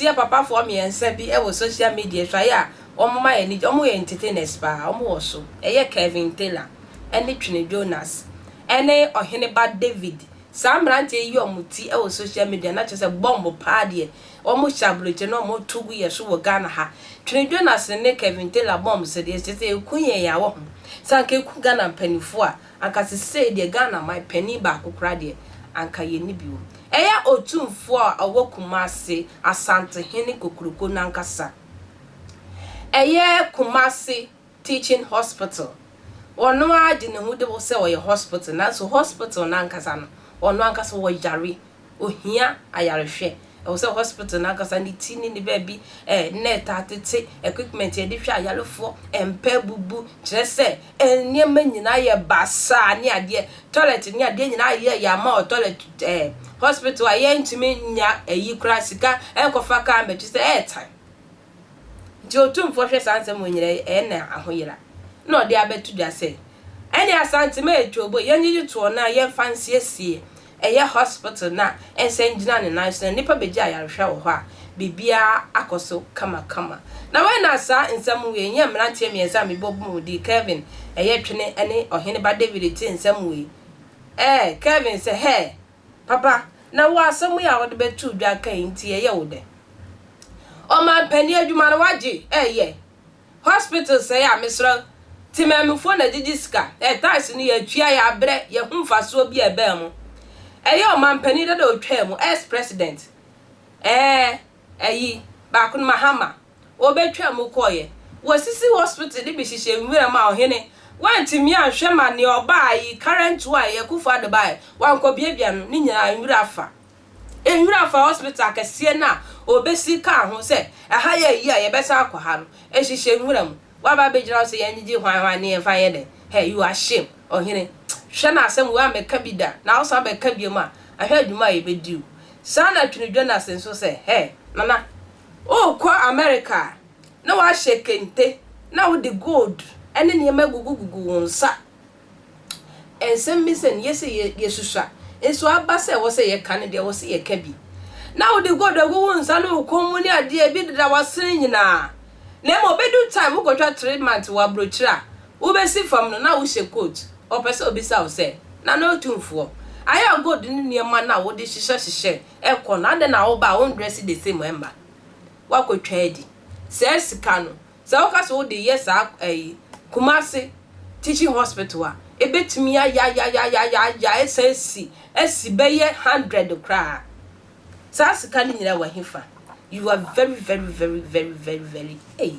tie papa for me and say be social media try ya my any entertainers pa so Kevin Taylor any Twene Jonas any Ohene David some brand ye muti social media not just a bomb party almost chabloche no more 2 years so Ghana ha Twene Jonas and Kevin Taylor bomb said yes just say kunye ya wo sanke ku Ghana penny for and kasi say the Ghana my penny back ukrade and kayeni biu Otumfuo Kumasi Asantes hene kokuruko nankasa Kumasi teaching hospital ono ade ne hu de wo se wo hospital na so hospital nankasa no ono ankasa wo yare ohia ayarehwe wo se hospital nankasa ni tini ni baby net atete equipment e de hwa ayarefo empa bubu kire se enniema nyina ye basa ne ade toilet ne ade nyina ye ya ma toilet hospital aye ntimi nya eyi kura sika enkofa ka mbetu se time di Otumfuo hwe sansem onyire na ahoyira na odi abetu dia se eni asante me etwobo yenyi to na ye fancy esie hospital na ensenjina ne nice nipa beji ayarehwa wo ho a bibia akoso kama na we na sa nsem we nya mrantie miensa me bobu di Kevin Twene ene Ohene David ti nsem we Kevin say hey papa na wo asem ya wo de betu dwa kan nti wo de o ma pani adwuma na waje hospital say ya mesro ti mamfo na digiska tais ni ya twia ya bre ya humfaso bi ebe mu o ma pani da otwa mu ex president ba kun mahama o betwa mu koye wo sisi hospital ni bi hihye nwura ma Ohene wanti mi ahwe ma ne oba yi current wa ye kufa de bai wan ko biebia no ni nyina nwura afa hospital kese na obesi ka ho se aha ye ye besa akwa ha no ehihye nwura mu wa ba bejira se ye nyiji hwan ne fa ye de hey you are shame Ohene hwe na asem wa meka bi da na wo sa be ka bi mu a ahwe adwuma ye bediu sana Twene Jonas nso se hey nana kwa America na wa shekente na wo the gold ene ne magugugugu wonsa ensem misen yese yesusua enso abase wo se ye kan de wo se ye ka bi na wo the gold agu wonsa no komuni ade bi dida wasen nyina na mo bedu time wo gotwa treatment wa brochira wo be si fam no na wo she coat o pese obisa wo se na no Otumfuo aya gold ni niema na wo de hihye ekọ na de na wo ba wo dress the same member wa ko twedi se sika no se wo ka so de yes Kumasi teaching hospital a ebetumi ya esi beye 100 kra sa sika ni nyira wa hifa you are very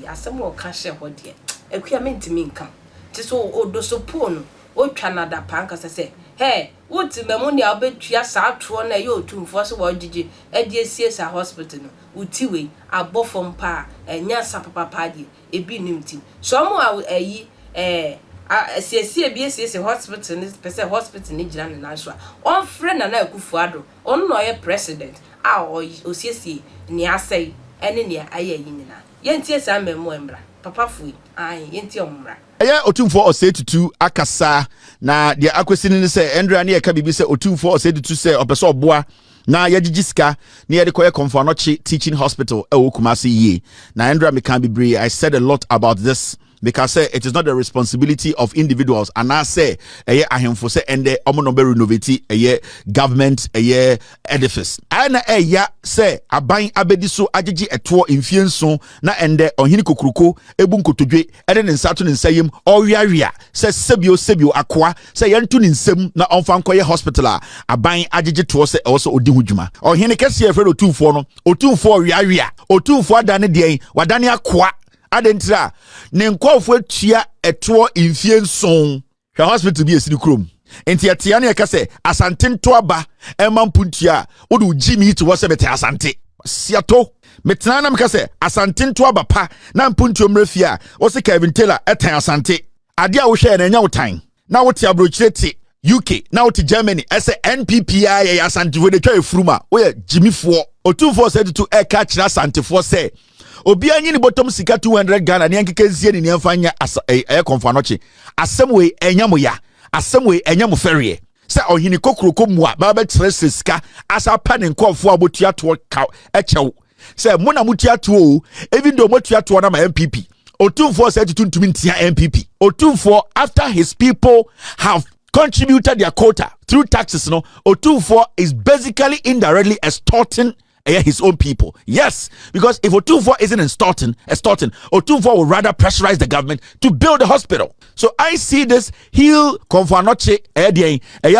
asem wo ka hye ho de akua mentimi nkam ti so odoso po no o twa na da panka se hey wuti memu ne obetua sa ato na ye Otumfuo so wo gigi edi esie sa hospital no utiwe abofom pa enya sapapa de ebi nimti so mo asiesie bi asiesie hospital ni pese hospital ni gira na so on friend na Akufuado on no ye president osiesie ni asai ene ne aye nyina yentie sa memu embra papa fui yentie omra Otumfuo osetutu akasa na de akwesini ni se Andrea ne yeka bibi se Otumfuo osetutu se opeso oboa na yajijiska ne yede koye Komfanochi teaching hospital Kumasi ye na Andrea me can be brave. I said a lot about this because it is not the responsibility of individuals and I say ahemfo se ende omo no be renovate government edifice ana say aban abedi so agigi eto mfienso na ende Ohene kokuruko ebu nkotodwe ede ne nsato ne nsayem owiawia se sebio akwa se yentu ne nsem na onfa nkoye hospital aban agigi to se also odi hudwuma Ohene kese efre Otumfuo no Otumfuo wiawia Otumfuo adane de wadane akwa adentra ne nkofo atua eto mfienso hwa hospital bi esiri krom enti atia na yekase asante nto aba emampuntua wodu jimi to wose bete asante siato metena na mekase asante nto aba pa na mpuntuo mrefia wose Kevin Taylor etan asante ade a wo hwe na nya wotan na wote abrochireti UK na wote Germany ese NPPI asante wo de twa efuruma wo ye jimifo Otumfuo said to eka kira asante fo se obi anyi ni bottom sika 200 Ghana ne yankeke zie ni amfanya Komfanochi asemwe enyamoya asemwe enyamo ferie se Ohene kokuroko mu a ba betre sika asa pa ne nkofo abotua to ka echew say mona mutia to even though mutia to na my MPP. Otumfuo said to ntia MPP. Otumfuo, after his people have contributed their quota through taxes, no, Otumfuo is basically indirectly extorting his own people. Yes, because if Otumfuo isn't extorting, Otumfuo will rather pressurize the government to build a hospital. So I see this Hill Konfanoche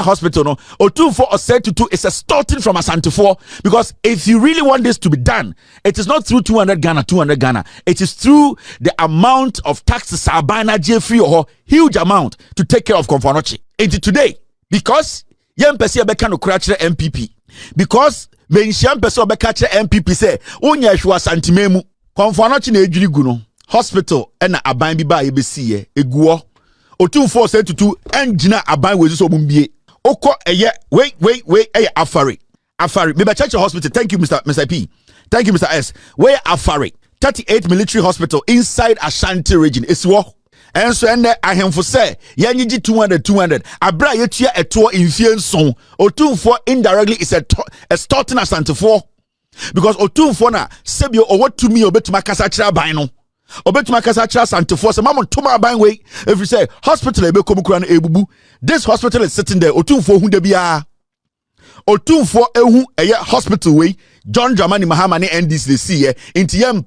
hospital. No, Otumfuo said to do is extorting from Asantes, because if you really want this to be done, it is not through 200 Ghana. It is through the amount of taxes Abana Jeffrey or huge amount to take care of Konfanoche. Into today, because young person be can MPP, because mention person be catch MPP say onya hwa santimemu Konfanoche na edwiri gu no hospital na aban bi ba ye be see eguo Otumfuo say tutu engina aban wezi so mumbie okọ eye wait eye afare me be church hospital. Thank you Mr. P, thank you Mr. S. Where afare 38 military hospital inside Ashanti region is wo. And so I have for say yanyi 200 abra yetua eto infie nson Otumfuo indirectly is extorting Asantes, because Otumfuo na sebio owo tumi obetuma kasa kira ban no obetuma kasa kira Asantes se mama tuma ban we if you say hospital ebe komukura na ebubu, this hospital is sitting there. Otumfuo hu de bia Otumfuo ehu eye hospital we John Dramani Mahama ne NDC they see into yem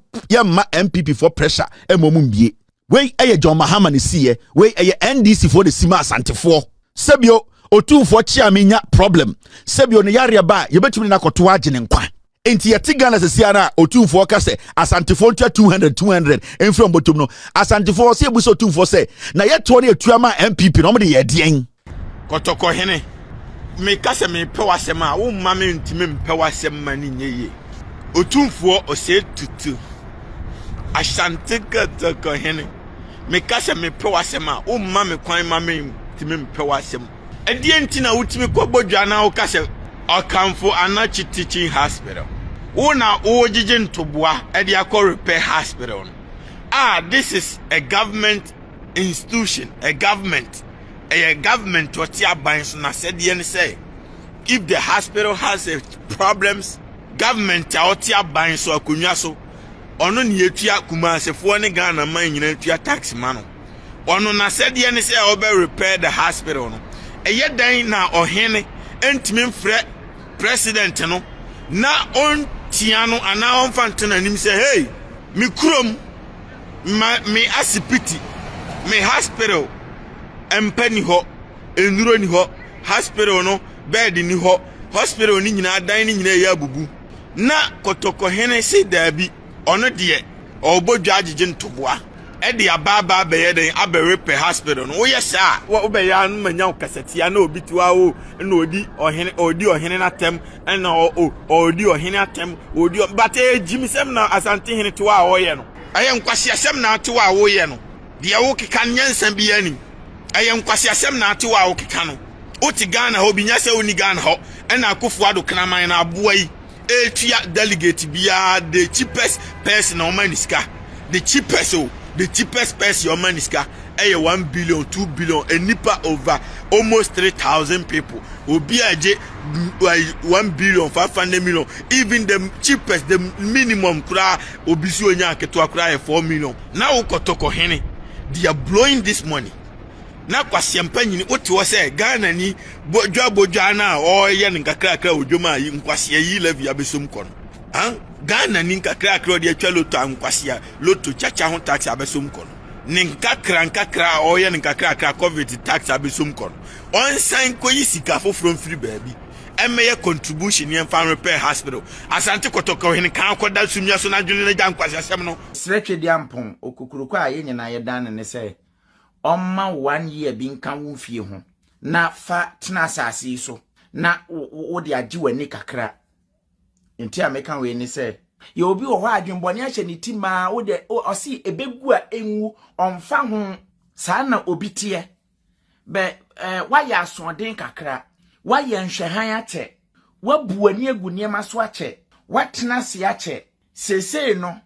ma MPP for pressure emomum bie. We aye John Mahama ni see we aye NDC for the Sima Asantes sebio Otumfuo chiaminya problem sebio ne yare ba yebetumi na koto agene nkwa enti yeti Ghana se siana Otumfuo ka se Asantes 200 enfrom botom no Asantes se ebuso Otumfuo se na yeto ne atuama MPP no mo de yedien kotoko hene me ka se me pe wasem a wo ma me ntime mpe wasem ma ni nyeye Otumfuo o se tutu Ashanti kotoko hene me ka se me pe wasem a wo ma me kwan ma me ntime mpe wasem edie ntina wutimi kwabodwa na wo ka se Okamfo Anachi Teaching Hospital. Una ojije ntoboa e de akọ repair hospital. This is a government institution, a government what aban so na said yen say if the hospital has problems, government what aban so akonwa so ono ne yetua kumasefo ne Ghana man nyina tua tax mano. Ono na said yen say obe repair the hospital no. Eye dan na Ohene entimi mfre president no na on tiano ana on fantana nim say hey mi krom me asipiti me hospital empani ho enuro ni ho hospital no bed ni ho hospital ni nyina dan ni nyina ya bubu na kotoko hene si dabi ono de obodwa agege ntoboa e de ababa beye den aberepe hospital no wo yesa wo be ya no manya kasetia na obitiwa wo na odi ohene na tem na odi ohene atem odi bate jimisem na Asante hene to wa wo ye no aye nkwase asem na to wa wo ye no de wo keka nyansan bi ani aye nkwase asem na to wa wo keka no oti Ghana ho binya se oni Ghana ho na Akufo Addo kraman na aboa yi etua delegate bia the cheapest person on maniska the cheapest person on maniska 1 billion 2 billion a nipa over almost 3,000 people obi aje 1 billion 500 million, even the cheapest the minimum kura obi si onya keto kura 4 million. Now kotoko hene they are blowing this money na kwasiampa nyini oti wo se Ghana ni bojwa na o ye nkakra odwoma yi nkwasia yi levi abesom kono Ghana ni nkakra de atwa loto ankwasia loto chacha ho tax abesom kono ni nkakra o ye nkakra covid tax abesom kono on san koyi sika from free baby emeye contribution yen fan repair hospital Asante kotoko hin kan koda sumia so na dwene na jankwase asem no sretwe diampon okukuruko a ye nyina ye dan ne se Oma 1 year bin kan wo fie ho na fa tena asase so na wo de agi wani kakra enti a mekan we ni se ye obi wo ho adwenbone a hye ni ti ma wo de osi ebegu a enwu onfa ho saa na obi tie be wa ya asodin kakra wa ye nhwehan ate wa buani agu niema so ache wa tena se ache sesei no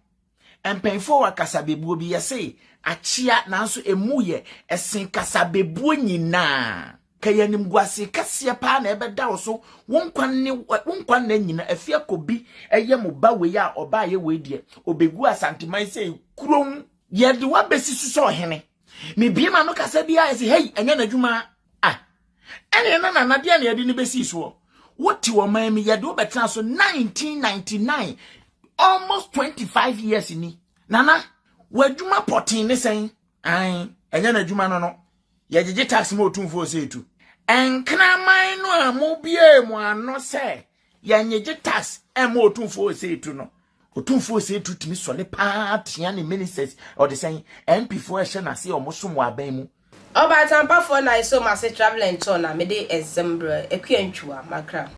empenfo wa kasabebuo bi yese achia nanso emuye esen kasabebuo nyina kayanim guase kase pa na ebeda wo so wonkwan na nyina afia kobi eye mo ba we ya oba ye we die obegu asanteman sei kurom ye de wa besi so Ohene me biema no kasa bia ese hey enya na dwuma ene na de na ye de ne besi so what you man me ye de obetran so 1999 almost 25 years ni nana wadwuma potin ne sen enya na dwuma no ye gege tax mo Otumfuo sei tu enkraman no amobie mu ano se ye nyege tax mo Otumfuo sei tu no Otumfuo sei tu timi sole pa tia ne ministers or the saying MP4 ehye na se omosom aban mu Oba tampa for na iso ma se traveling to na me de example ekuantwa makra